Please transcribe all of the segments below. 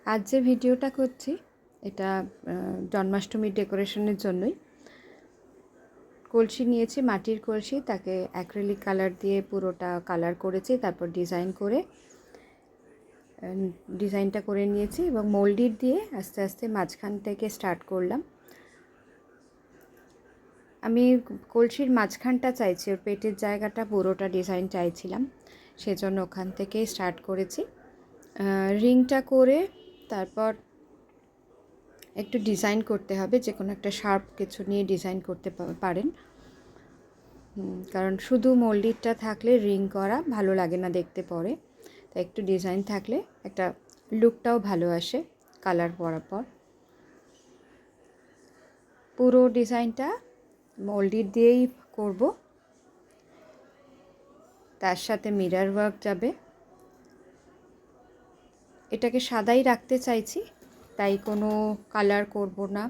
আজ যে ভিডিওটা করছি এটা জন্মাষ্টমীর ডেকোরেশনের জন্যই। কলসি নিয়েছি, মাটির কলসি, তাকে অ্যাক্রিলিক কালার দিয়ে পুরোটা কালার করেছি, তারপর ডিজাইনটা করে নিয়েছি এবং মোল্ডিট দিয়ে আস্তে আস্তে মাঝখান থেকে স্টার্ট করলাম। আমি কলসির মাঝখানটা চাইছি, ওর পেটের জায়গাটা পুরোটা ডিজাইন চাইছিলাম, সেজন্য ওখান থেকেই স্টার্ট করেছি। রিংটা করে তারপর একটু ডিজাইন করতে হবে, যে কোনো একটা শার্প কিছু নিয়ে ডিজাইন করতে পারেন, কারণ শুধু মোল্ডিটটা থাকলে রিং করা ভালো লাগে না দেখতে পরে, তাই একটু ডিজাইন থাকলে একটা লুকটাও ভালো আসে কালার পরার পর। পুরো ডিজাইনটা মোল্ডিট দিয়েই করব, তার সাথে মিরর ওয়ার্ক যাবে। এটাকে সাদাই রাখতে চাইছি, তাই কোনো কালার করব না,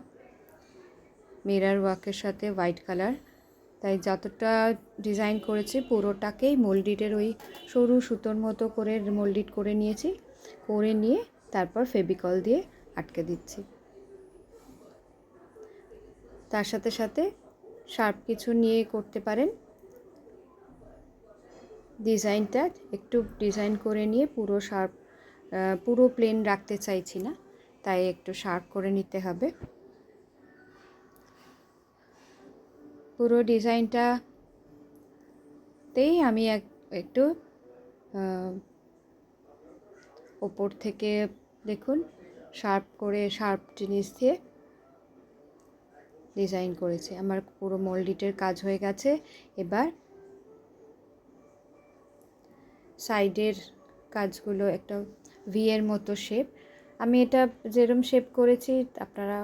মিরর ওয়ার্কের সাথে হোয়াইট কালার। তাই যতটা ডিজাইন করেছি পুরোটাকেই মোল্ডিটের ওই সরু সুতোর মতো করে মোল্ডিট করে নিয়েছি, করে নিয়ে তারপর ফেভিকল দিয়ে আটকে দিচ্ছি। তার সাথে সাথে শার্প কিছু নিয়ে করতে পারেন। ডিজাইনটা একটু ডিজাইন করে নিয়ে পুরো প্লেন রাখতে চাইছি না, তাই একটু শার্প করে নিতে হবে। পুরো ডিজাইনটাতেই আমি একটু ওপর থেকে দেখুন শার্প জিনিস দিয়ে ডিজাইন করেছি। আমার পুরো মোল্ডিটের কাজ হয়ে গেছে। এবার সাইডের কাজগুলো একটা ভি এর মতো শেপ, আমি এটা যেরকম শেপ করেছি আপনারা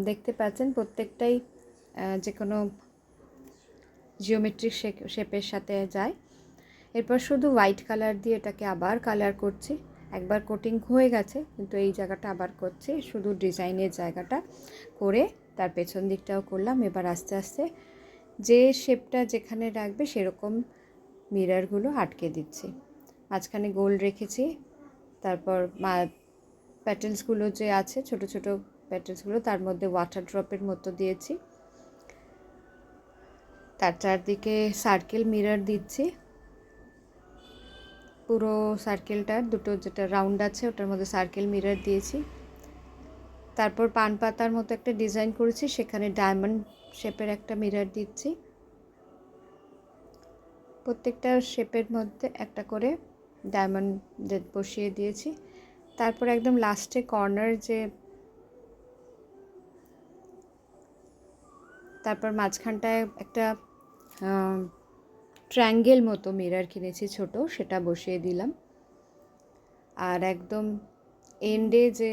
দেখতে পাচ্ছেন, প্রত্যেকটাই যে কোনো জিওমেট্রিক শেপের সাথে যায়। এরপর শুধু হোয়াইট কালার দিয়ে এটাকে আবার কালার করছি। একবার কোটিং হয়ে গেছে, কিন্তু এই জায়গাটা আবার করছি, শুধু ডিজাইনের জায়গাটা করে তার পেছন দিকটাও করলাম। এবার আস্তে আস্তে যে শেপটা যেখানে রাখবে সেরকম মিররগুলো আটকে দিচ্ছি। মাঝখানে গোল রেখেছি, তারপর প্যাটেলসগুলো যে আছে ছোট ছোট প্যাটেলসগুলো, তার মধ্যে ওয়াটার ড্রপের মতো দিয়েছি। তার চারদিকে সার্কেল মিরর দিচ্ছি, পুরো সার্কেলটার দুটো যেটা রাউন্ড আছে ওটার মধ্যে সার্কেল মিরর দিয়েছি। তারপর পান পাতার মতো একটা ডিজাইন করেছি, সেখানে ডায়মন্ড শেপের একটা মিরর দিচ্ছি। প্রত্যেকটা শেপের মধ্যে একটা করে ডায়মন্ড বসিয়ে দিয়েছি। তারপর একদম লাস্টে কর্নার তারপর মাঝখানটায় একটা ট্রায়াঙ্গেল মতো মিরর কিনেছি ছোট, সেটা বসিয়ে দিলাম। আর একদম এন্ডে যে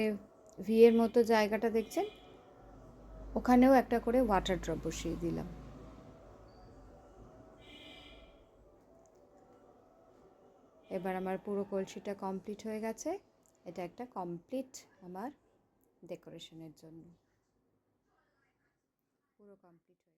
ভি এর মতো জায়গাটা দেখছেন, ওখানেও একটা করে ওয়াটার ড্রপ বসিয়ে দিলাম। এবার আমার পুরো কলসিটা কমপ্লিট হয়ে গেছে। এটা একটা কমপ্লিট আমার ডেকোরেশনের জন্য পুরো কমপ্লিট হয়ে